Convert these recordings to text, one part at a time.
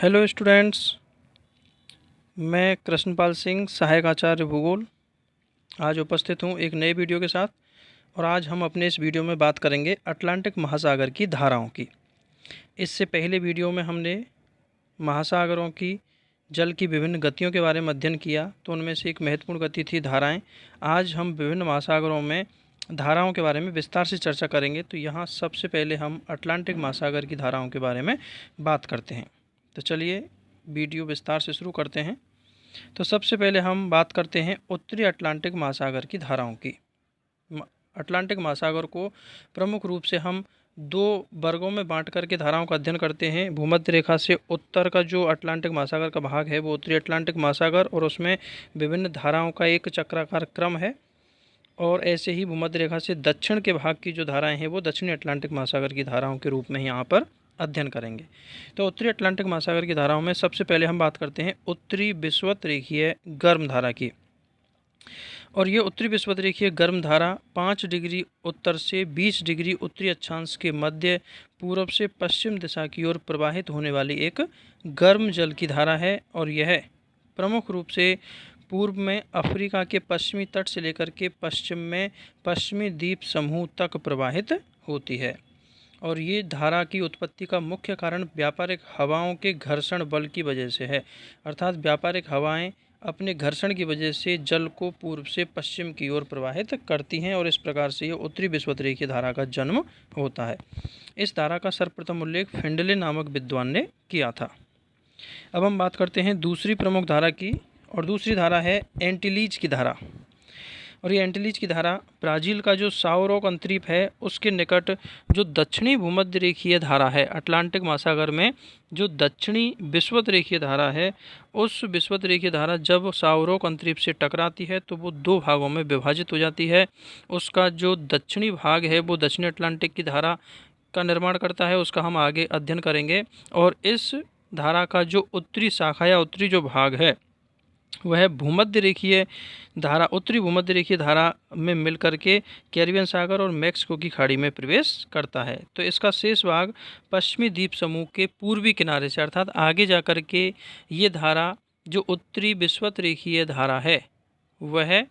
Hello students, मैं कृष्णपाल सिंह, सहायक आचार्य भूगोल, आज उपस्थित हूँ एक नए वीडियो के साथ। और आज हम अपने इस वीडियो में बात करेंगे अटलांटिक महासागर की धाराओं की। इससे पहले वीडियो में हमने महासागरों की जल की विभिन्न गतियों के बारे में अध्ययन किया, तो उनमें से एक महत्वपूर्ण गति थी धाराएं। आज हम विभिन्न महासागरों में धाराओं के बारे में विस्तार से चर्चा करेंगे। तो यहाँ सबसे पहले हम अटलांटिक महासागर की धाराओं के बारे में बात करते हैं। तो चलिए वीडियो विस्तार से शुरू करते हैं। तो सबसे पहले हम बात करते हैं उत्तरी अटलांटिक महासागर की धाराओं की। अटलांटिक महासागर को प्रमुख रूप से हम दो वर्गों में बांट करके धाराओं का अध्ययन करते हैं। भूमध्य रेखा से उत्तर का जो अटलांटिक महासागर का भाग है वो उत्तरी अटलांटिक महासागर, और उसमें विभिन्न धाराओं का एक चक्राकार क्रम है। और ऐसे ही भूमध्य रेखा से दक्षिण के भाग की जो धाराएं हैं वो दक्षिणी अटलांटिक महासागर की धाराओं के रूप में यहाँ पर अध्ययन करेंगे। तो उत्तरी अटलांटिक महासागर की धाराओं में सबसे पहले हम बात करते हैं उत्तरी विषुवत रेखीय गर्म धारा की। और ये उत्तरी विषुवत रेखीय गर्म धारा 5 डिग्री उत्तर से 20 डिग्री उत्तरी अक्षांश के मध्य पूर्व से पश्चिम दिशा की ओर प्रवाहित होने वाली एक गर्म जल की धारा है। और यह प्रमुख रूप से पूर्व में अफ्रीका के पश्चिमी तट से लेकर के पश्चिम में पश्चिमी द्वीप समूह तक प्रवाहित होती है। और ये धारा की उत्पत्ति का मुख्य कारण व्यापारिक हवाओं के घर्षण बल की वजह से है। अर्थात व्यापारिक हवाएं अपने घर्षण की वजह से जल को पूर्व से पश्चिम की ओर प्रवाहित करती हैं, और इस प्रकार से ये उत्तरी विषुवत रेखीय धारा का जन्म होता है। इस धारा का सर्वप्रथम उल्लेख फिंडले नामक विद्वान ने किया था। अब हम बात करते हैं दूसरी प्रमुख धारा की, और दूसरी धारा है एंटीलीज की धारा। और ये एंटीलीज की धारा ब्राज़ील का जो साओ रोक अंतरीप है उसके निकट जो दक्षिणी भूमध्य रेखीय धारा है अटलांटिक महासागर में, जो दक्षिणी विषुवत रेखीय धारा है, उस विषुवत रेखीय धारा जब साओ रोक अंतरीप से टकराती है तो वो दो भागों में विभाजित हो जाती है। उसका जो दक्षिणी भाग है वो दक्षिणी अटलांटिक की धारा का निर्माण करता है, उसका हम आगे अध्ययन करेंगे। और इस धारा का जो उत्तरी शाखा या उत्तरी जो भाग है वह भूमध्य रेखीय धारा उत्तरी भूमध्य रेखीय धारा में मिलकर के कैरिबियन सागर और मैक्सिको की खाड़ी में प्रवेश करता है। तो इसका शेष भाग पश्चिमी द्वीप समूह के पूर्वी किनारे से, अर्थात आगे जाकर के ये धारा जो उत्तरी विषुवत रेखीय धारा है वह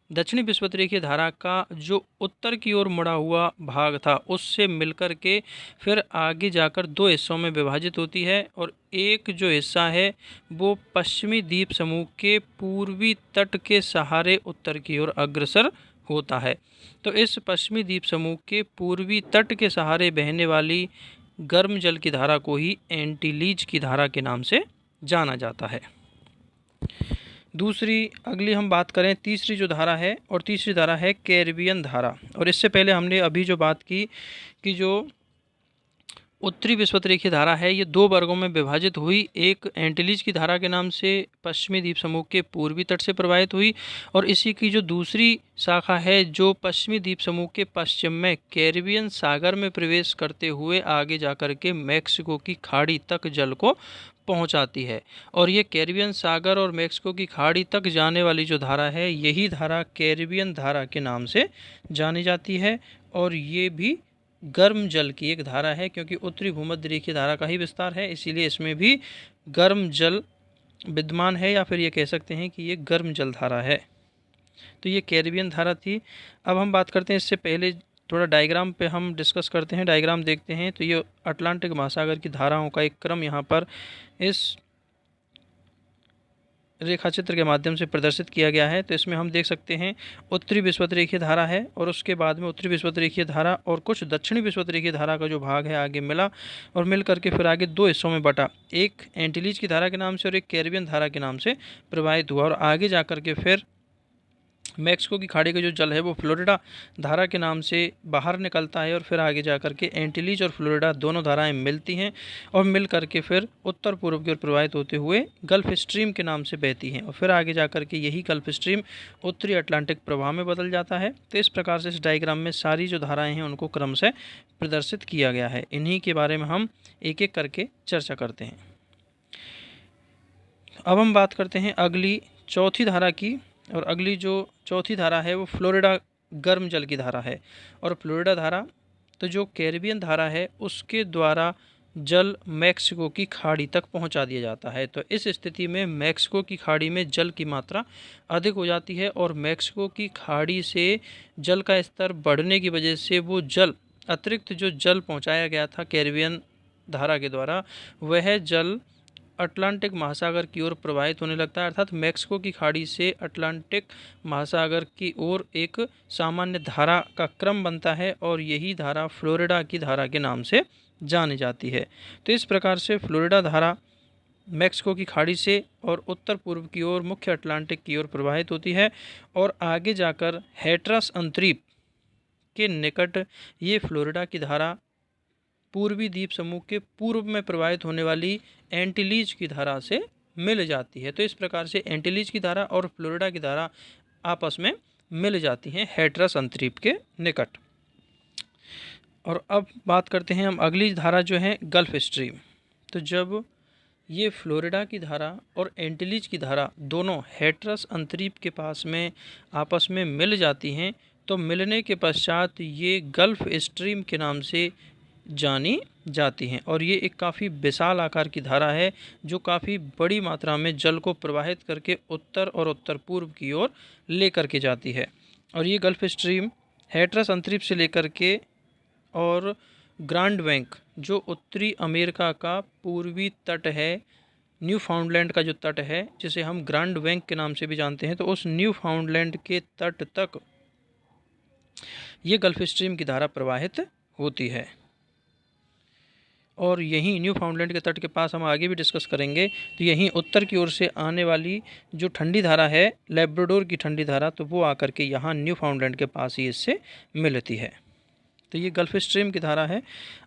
दक्षिणी विषुवत रेखीय धारा का जो उत्तर की ओर मुड़ा हुआ भाग था उससे मिलकर के फिर आगे जाकर दो हिस्सों में विभाजित होती है। और एक जो हिस्सा है वो पश्चिमी द्वीप समूह के पूर्वी तट के सहारे उत्तर की ओर अग्रसर होता है। तो इस पश्चिमी द्वीप समूह के पूर्वी तट के सहारे बहने वाली गर्म जल की धारा को ही एंटीलीज की धारा के नाम से जाना जाता है। दूसरी अगली हम बात करें तीसरी जो धारा है, और तीसरी धारा है कैरिबियन धारा। और इससे पहले हमने अभी जो बात की कि जो उत्तरी विषुवत रेखीय धारा है ये दो वर्गों में विभाजित हुई, एक एंटीलीज की धारा के नाम से पश्चिमी द्वीप समूह के पूर्वी तट से प्रवाहित हुई, और इसी की जो दूसरी शाखा है जो पश्चिमी द्वीप समूह के पश्चिम में कैरिबियन सागर में प्रवेश करते हुए आगे जाकर के मैक्सिको की खाड़ी तक जल को पहुंचाती है। और ये कैरिबियन सागर और मैक्सिको की खाड़ी तक जाने वाली जो धारा है यही धारा कैरिबियन धारा के नाम से जानी जाती है। और ये भी गर्म जल की एक धारा है, क्योंकि उत्तरी भूमध्य रेखीय धारा का ही विस्तार है, इसीलिए इसमें भी गर्म जल विद्यमान है, या फिर ये कह सकते हैं कि ये गर्म जल धारा है। तो ये कैरिबियन धारा थी। अब हम बात करते हैं, इससे पहले थोड़ा डायग्राम पे हम डिस्कस करते हैं, डायग्राम देखते हैं। तो ये अटलांटिक महासागर की धाराओं का एक क्रम यहाँ पर इस रेखा चित्र के माध्यम से प्रदर्शित किया गया है। तो इसमें हम देख सकते हैं उत्तरी विषुवत रेखीय धारा है, और उसके बाद में उत्तरी विषुवत रेखीय धारा और कुछ दक्षिणी विषुवत रेखीय धारा का जो भाग है आगे मिला, और मिल करके फिर आगे दो हिस्सों में बटा, एक एंटीलीज की धारा के नाम से और एक कैरिबियन धारा के नाम से प्रवाहित हुआ। और आगे जा कर के फिर मैक्सिको की खाड़ी का जो जल है वो फ्लोरिडा धारा के नाम से बाहर निकलता है, और फिर आगे जाकर के एंटीलीज और फ्लोरिडा दोनों धाराएं मिलती हैं, और मिल करके फिर उत्तर पूर्व की ओर प्रवाहित होते हुए गल्फ स्ट्रीम के नाम से बहती हैं, और फिर आगे जाकर के यही गल्फ स्ट्रीम उत्तरी अटलांटिक प्रवाह में बदल जाता है। तो इस प्रकार से इस डायग्राम में सारी जो धाराएँ हैं उनको क्रम से प्रदर्शित किया गया है। इन्हीं के बारे में हम एक एक करके चर्चा करते हैं। अब हम बात करते हैं अगली चौथी धारा की, और अगली जो चौथी धारा है वो फ्लोरिडा गर्म जल की धारा है। और फ्लोरिडा धारा तो जो कैरिबियन धारा है उसके द्वारा जल मैक्सिको की खाड़ी तक पहुंचा दिया जाता है। तो इस स्थिति में मैक्सिको की खाड़ी में जल की मात्रा अधिक हो जाती है और मैक्सिको की खाड़ी से जल का स्तर बढ़ने की वजह से वो जल अतिरिक्त जो जल पहुंचाया गया था कैरिबियन धारा के द्वारा, वह जल अटलांटिक महासागर की ओर प्रवाहित होने लगता है। अर्थात मैक्सिको की खाड़ी से अटलांटिक महासागर की ओर एक सामान्य धारा का क्रम बनता है और यही धारा फ्लोरिडा की धारा के नाम से जानी जाती है। तो इस प्रकार से फ्लोरिडा धारा मैक्सिको की खाड़ी से और उत्तर पूर्व की ओर मुख्य अटलांटिक की ओर प्रवाहित होती है और आगे जाकर हैट्रस अंतरीप के निकट ये फ्लोरिडा की धारा पूर्वी द्वीप समूह के पूर्व में प्रवाहित होने वाली एंटीलीज की धारा से मिल जाती है। तो इस प्रकार से एंटीलीज की धारा और फ्लोरिडा की धारा आपस में मिल जाती हैं हैट्रस अंतरीप के निकट। और अब बात करते हैं हम अगली धारा जो है गल्फ स्ट्रीम। तो जब ये फ्लोरिडा की धारा और एंटीलीज की धारा दोनों हैट्रस अंतरीप के पास में आपस में मिल जाती हैं, तो मिलने के पश्चात ये गल्फ स्ट्रीम के नाम से जानी जाती हैं और ये एक काफ़ी विशाल आकार की धारा है जो काफ़ी बड़ी मात्रा में जल को प्रवाहित करके उत्तर और उत्तर पूर्व की ओर लेकर के जाती है। और ये गल्फ स्ट्रीम हैट्रस अंतरीप से लेकर के और ग्रांड बैंक जो उत्तरी अमेरिका का पूर्वी तट है, न्यू फाउंडलैंड का जो तट है जिसे हम ग्रांड बैंक के नाम से भी जानते हैं, तो उस न्यू फाउंडलैंड के तट तक ये गल्फ स्ट्रीम की धारा प्रवाहित होती है। और यहीं न्यू फाउंडलैंड के तट के पास हम आगे भी डिस्कस करेंगे, तो यहीं उत्तर की ओर से आने वाली जो ठंडी धारा है लेब्राडोर की ठंडी धारा, तो वो आकर के यहाँ न्यू फाउंडलैंड के पास ही इससे मिलती है। तो ये गल्फ स्ट्रीम की धारा है।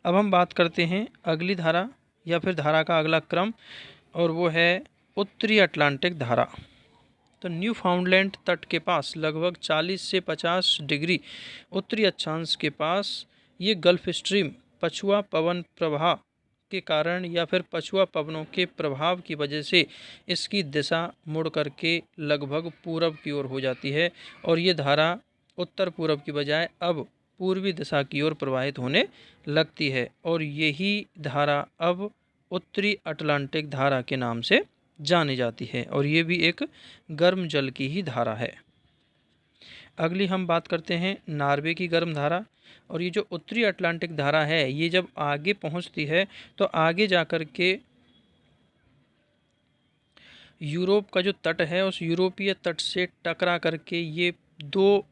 अब हम बात करते हैं अगली धारा या फिर धारा का अगला क्रम, और वो है उत्तरी अटलांटिक धारा। तो न्यू फाउंडलैंड तट के पास लगभग 40 से 50 डिग्री उत्तरी अक्षांश के पास ये गल्फ स्ट्रीम पछुआ पवन प्रवाह के कारण या फिर पछुआ पवनों के प्रभाव की वजह से इसकी दिशा मुड़ करके लगभग पूरब की ओर हो जाती है और ये धारा उत्तर पूरब की बजाय अब पूर्वी दिशा की ओर प्रवाहित होने लगती है और यही धारा अब उत्तरी अटलांटिक धारा के नाम से जानी जाती है और ये भी एक गर्म जल की ही धारा है। अगली हम बात करते हैं नॉर्वे की गर्म धारा। और ये जो उत्तरी अटलांटिक धारा है ये जब आगे पहुंचती है तो आगे जाकर के यूरोप का जो तट है उस यूरोपीय तट से टकरा करके ये दो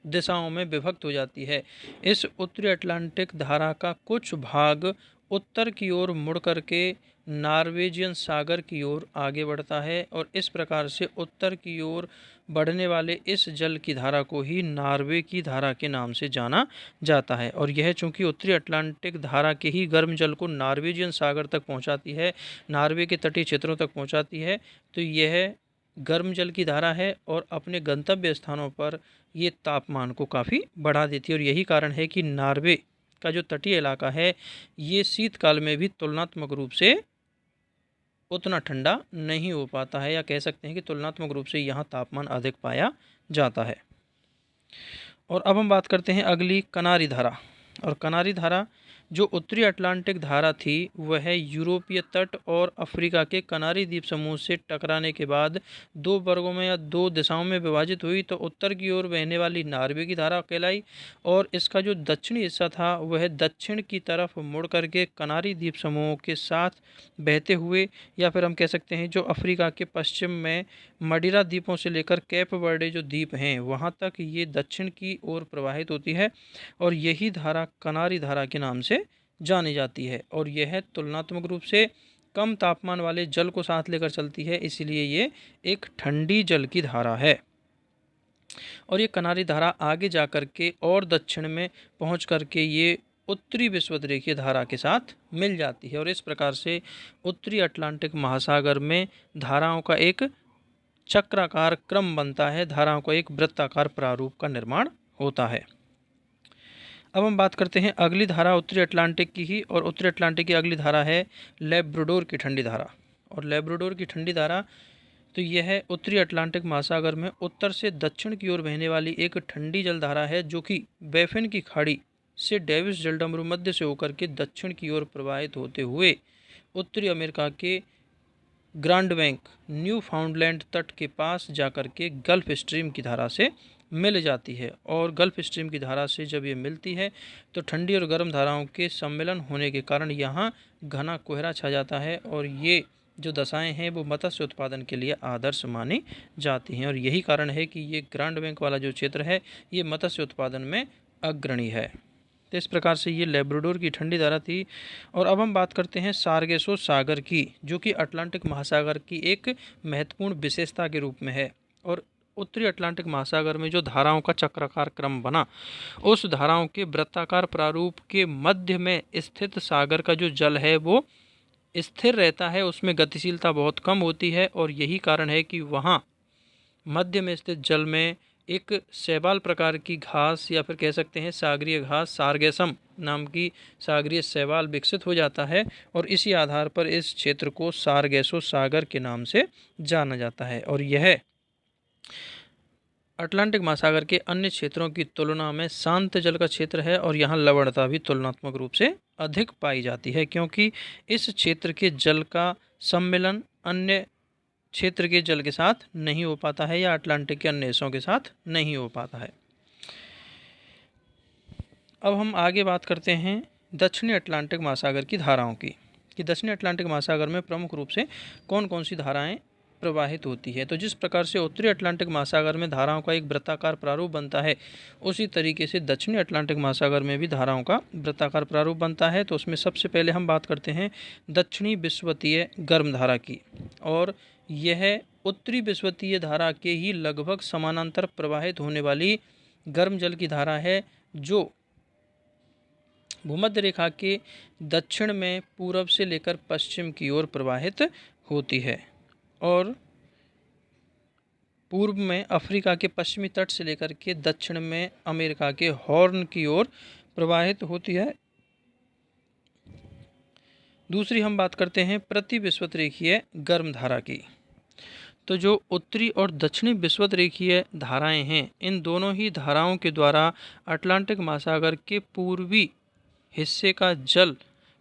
दिशाओं में विभक्त हो जाती है। इस उत्तरी अटलांटिक धारा का कुछ भाग उत्तर की ओर मुड़ करके नॉर्वेजियन सागर की ओर आगे बढ़ता है और इस प्रकार से उत्तर की ओर बढ़ने वाले इस जल की धारा को ही नॉर्वे की धारा के नाम से जाना जाता है। और यह चूंकि उत्तरी अटलांटिक धारा के ही गर्म जल को नॉर्वेजियन सागर तक पहुंचाती है, नॉर्वे के तटीय क्षेत्रों तक पहुंचाती है, तो यह गर्म जल की धारा है और अपने गंतव्य स्थानों पर ये तापमान को काफ़ी बढ़ा देती है। और यही कारण है कि नॉर्वे का जो तटीय इलाका है ये शीतकाल में भी तुलनात्मक रूप से उतना ठंडा नहीं हो पाता है, या कह सकते हैं कि तुलनात्मक रूप से यहाँ तापमान अधिक पाया जाता है। और अब हम बात करते हैं अगली कनारी धारा। और कनारी धारा जो उत्तरी अटलांटिक धारा थी वह यूरोपीय तट और अफ्रीका के कनारी द्वीप समूह से टकराने के बाद दो वर्गों में या दो दिशाओं में विभाजित हुई। तो उत्तर की ओर बहने वाली नॉर्वे की धारा कहलाई और इसका जो दक्षिणी हिस्सा था वह दक्षिण की तरफ मुड़ करके कनारी द्वीप समूहों के साथ बहते हुए, या फिर हम कह सकते हैं जो अफ्रीका के पश्चिम में मडिरा द्वीपों से लेकर कैप वर्डे जो द्वीप हैं वहाँ तक ये दक्षिण की ओर प्रवाहित होती है और यही धारा कनारी धारा के नाम से जानी जाती है। और यह तुलनात्मक रूप से कम तापमान वाले जल को साथ लेकर चलती है, इसलिए ये एक ठंडी जल की धारा है। और ये कनारी धारा आगे जाकर के और दक्षिण में पहुंच करके ये उत्तरी विषुवत धारा के साथ मिल जाती है और इस प्रकार से उत्तरी अटलांटिक महासागर में धाराओं का एक चक्राकार क्रम बनता है, धाराओं का एक वृत्ताकार प्रारूप का निर्माण होता है। अब हम बात करते हैं अगली धारा उत्तरी अटलांटिक की ही, और उत्तरी अटलांटिक की अगली धारा है लेब्राडोर की ठंडी धारा। और लेब्राडोर की ठंडी धारा तो यह उत्तरी अटलांटिक महासागर में उत्तर से दक्षिण की ओर बहने वाली एक ठंडी जल धारा है जो कि बैफिन की खाड़ी से डेविस जलडमरू मध्य से होकर के दक्षिण की ओर प्रवाहित होते हुए उत्तरी अमेरिका के ग्रांड बैंक न्यू फाउंडलैंड तट के पास जाकर के गल्फ स्ट्रीम की धारा से मिल जाती है। और गल्फ स्ट्रीम की धारा से जब ये मिलती है तो ठंडी और गर्म धाराओं के सम्मिलन होने के कारण यहाँ घना कोहरा छा जाता है और ये जो दशाएं हैं वो मत्स्य उत्पादन के लिए आदर्श मानी जाती हैं। और यही कारण है कि ये ग्रांड बैंक वाला जो क्षेत्र है ये मत्स्य उत्पादन में अग्रणी है। तो इस प्रकार से ये लेब्राडोर की ठंडी धारा थी। और अब हम बात करते हैं सारगेसो सागर की, जो कि अटलांटिक महासागर की एक महत्वपूर्ण विशेषता के रूप में है। और उत्तरी अटलांटिक महासागर में जो धाराओं का चक्राकार क्रम बना, उस धाराओं के वृत्ताकार प्रारूप के मध्य में स्थित सागर का जो जल है वो स्थिर रहता है, उसमें गतिशीलता बहुत कम होती है। और यही कारण है कि वहाँ मध्य में स्थित जल में एक शैवाल प्रकार की घास या फिर कह सकते हैं सागरीय घास सारगेसम नाम की सागरीय शैवाल विकसित हो जाता है। और इसी आधार पर इस क्षेत्र को सारगेसो सागर के नाम से जाना जाता है। और यह अटलांटिक महासागर के अन्य क्षेत्रों की तुलना में शांत जल का क्षेत्र है और यहाँ लवणता भी तुलनात्मक रूप से अधिक पाई जाती है, क्योंकि इस क्षेत्र के जल का सम्मिलन अन्य क्षेत्र के जल के साथ नहीं हो पाता है या अटलांटिक के अन्य हिस्सों के साथ नहीं हो पाता है। अब हम आगे बात करते हैं दक्षिणी अटलांटिक महासागर की धाराओं की, कि दक्षिणी अटलांटिक महासागर में प्रमुख रूप से कौन कौन सी धाराएं प्रवाहित होती है। तो जिस प्रकार से उत्तरी अटलांटिक महासागर में धाराओं का एक वृत्ताकार प्रारूप बनता है, उसी तरीके से दक्षिणी अटलांटिक महासागर में भी धाराओं का वृत्ताकार प्रारूप बनता है। तो उसमें सबसे पहले हम बात करते हैं दक्षिणी विषुवतीय गर्म धारा की। और यह उत्तरी विषुवतीय धारा के ही लगभग समानांतर प्रवाहित होने वाली गर्म जल की धारा है, जो भूमध्य रेखा के दक्षिण में पूरब से लेकर पश्चिम की ओर प्रवाहित होती है और पूर्व में अफ्रीका के पश्चिमी तट से लेकर के दक्षिण में अमेरिका के हॉर्न की ओर प्रवाहित होती है। दूसरी हम बात करते हैं प्रति विषुवत रेखीय गर्म धारा की। तो जो उत्तरी और दक्षिणी विषुवत रेखीय धाराएं हैं, इन दोनों ही धाराओं के द्वारा अटलांटिक महासागर के पूर्वी हिस्से का जल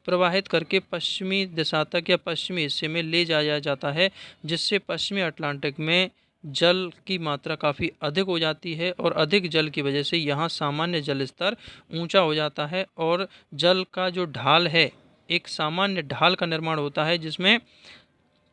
प्रवाहित करके पश्चिमी दिशा तक या पश्चिमी हिस्से में ले जाया जाता है, जिससे पश्चिमी अटलांटिक में जल की मात्रा काफ़ी अधिक हो जाती है। और अधिक जल की वजह से यहाँ सामान्य जल स्तर ऊंचा हो जाता है और जल का जो ढाल है, एक सामान्य ढाल का निर्माण होता है, जिसमें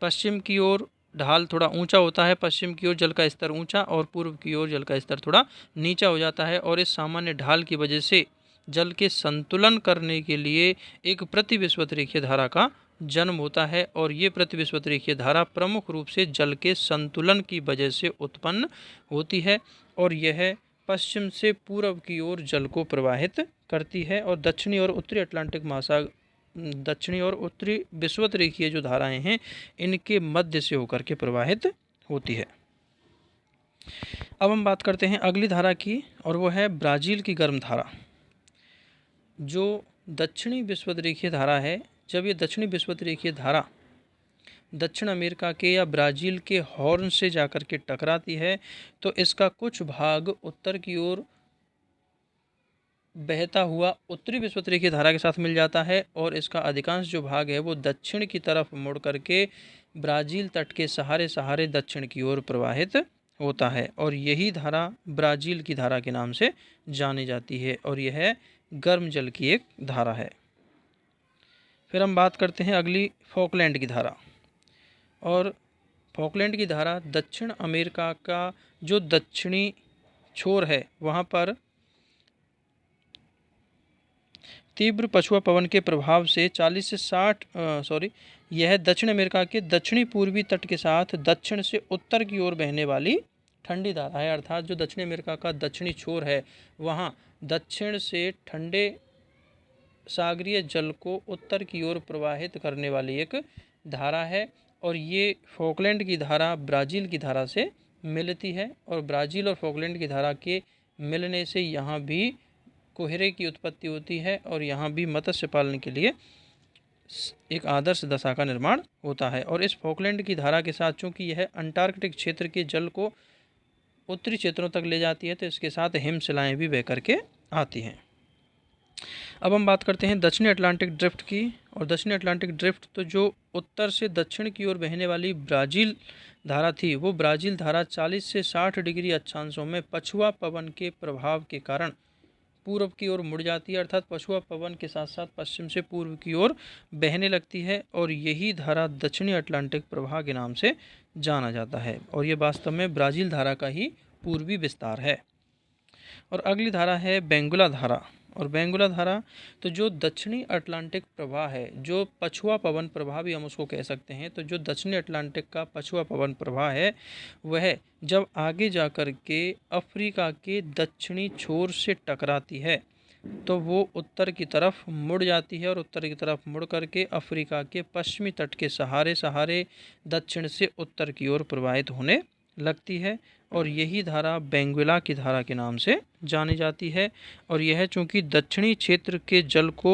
पश्चिम की ओर ढाल थोड़ा ऊंचा होता है, पश्चिम की ओर जल का स्तर ऊंचा और पूर्व की ओर जल का स्तर थोड़ा नीचा हो जाता है। और इस सामान्य ढाल की वजह से जल के संतुलन करने के लिए एक प्रतिविषुवत रेखीय धारा का जन्म होता है। और ये प्रतिविषुवत रेखीय धारा प्रमुख रूप से जल के संतुलन की वजह से उत्पन्न होती है और यह पश्चिम से पूर्व की ओर जल को प्रवाहित करती है। और दक्षिणी और उत्तरी अटलांटिक महासागर, दक्षिणी और उत्तरी विषुवत रेखीय जो धाराएं हैं, इनके मध्य से होकर के प्रवाहित होती है। अब हम बात करते हैं अगली धारा की, और वो है ब्राज़ील की गर्म धारा। जो दक्षिणी विषुवत रेखीय धारा है, जब ये दक्षिणी विषुवत रेखीय धारा दक्षिण अमेरिका के या ब्राज़ील के हॉर्न से जाकर के टकराती है, तो इसका कुछ भाग उत्तर की ओर बहता हुआ उत्तरी विषुवत रेखीय धारा के साथ मिल जाता है और इसका अधिकांश जो भाग है वो दक्षिण की तरफ मुड़ करके ब्राज़ील तट के सहारे सहारे दक्षिण की ओर प्रवाहित होता है। और यही धारा ब्राज़ील की धारा के नाम से जानी जाती है और यह गर्म जल की एक धारा है। फिर हम बात करते हैं अगली फॉकलैंड की धारा। और फॉकलैंड की धारा दक्षिण अमेरिका का जो दक्षिणी छोर है, वहाँ पर तीव्र पछुआ पवन के प्रभाव से 40 से 60 यह दक्षिण अमेरिका के दक्षिणी पूर्वी तट के साथ दक्षिण से उत्तर की ओर बहने वाली ठंडी धारा है। अर्थात जो दक्षिण अमेरिका का दक्षिणी छोर है, वहाँ दक्षिण से ठंडे सागरीय जल को उत्तर की ओर प्रवाहित करने वाली एक धारा है। और ये फॉकलैंड की धारा ब्राज़ील की धारा से मिलती है और ब्राज़ील और फॉकलैंड की धारा के मिलने से यहाँ भी कोहरे की उत्पत्ति होती है और यहाँ भी मत्स्य पालन के लिए एक आदर्श दशा का निर्माण होता है। और इस फॉकलैंड की धारा के साथ चूँकि यह अंटार्कटिक क्षेत्र के जल को उत्तरी क्षेत्रों तक ले जाती है, तो इसके साथ हिमशिलाएँ भी बह करके आती हैं। अब हम बात करते हैं दक्षिणी अटलांटिक ड्रिफ्ट की। और दक्षिणी अटलांटिक ड्रिफ्ट तो जो उत्तर से दक्षिण की ओर बहने वाली ब्राज़ील धारा थी, वो ब्राज़ील धारा 40 से 60 डिग्री अक्षांशों में पछुआ पवन के प्रभाव के कारण पूर्व की ओर मुड़ जाती है, अर्थात पछुआ पवन के साथ साथ पश्चिम से पूर्व की ओर बहने लगती है, और यही धारा दक्षिणी अटलांटिक प्रवाह के नाम से जाना जाता है। और ये वास्तव में ब्राज़ील धारा का ही पूर्वी विस्तार है। और अगली धारा है बेंगुला धारा। और बेंगुला धारा तो जो दक्षिणी अटलांटिक प्रवाह है, जो पछुआ पवन प्रवाह भी हम उसको कह सकते हैं, तो जो दक्षिणी अटलांटिक का पछुआ पवन प्रवाह है, वह जब आगे जाकर के अफ्रीका के दक्षिणी छोर से टकराती है तो वो उत्तर की तरफ मुड़ जाती है, और उत्तर की तरफ मुड़ करके अफ्रीका के पश्चिमी तट के सहारे सहारे दक्षिण से उत्तर की ओर प्रवाहित होने लगती है, और यही धारा बेंगुला की धारा के नाम से जानी जाती है। और यह चूंकि दक्षिणी क्षेत्र के जल को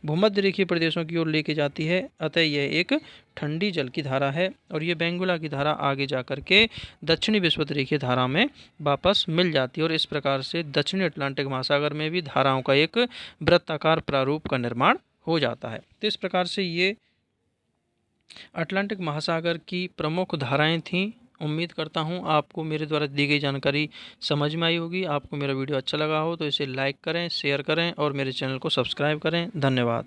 भूमध्य रेखीय प्रदेशों की ओर लेके जाती है, अतः यह एक ठंडी जल की धारा है, और ये बेंगुला की धारा आगे जाकर के दक्षिणी विषुवत रेखीय धारा में वापस मिल जाती है, और इस प्रकार से दक्षिणी अटलांटिक महासागर में भी धाराओं का एक वृत्ताकार प्रारूप का निर्माण हो जाता है। तो इस प्रकार से ये अटलांटिक महासागर की प्रमुख धाराएं थीं। उम्मीद करता हूं आपको मेरे द्वारा दी गई जानकारी समझ में आई होगी। आपको मेरा वीडियो अच्छा लगा हो तो इसे लाइक करें, शेयर करें और मेरे चैनल को सब्सक्राइब करें। धन्यवाद।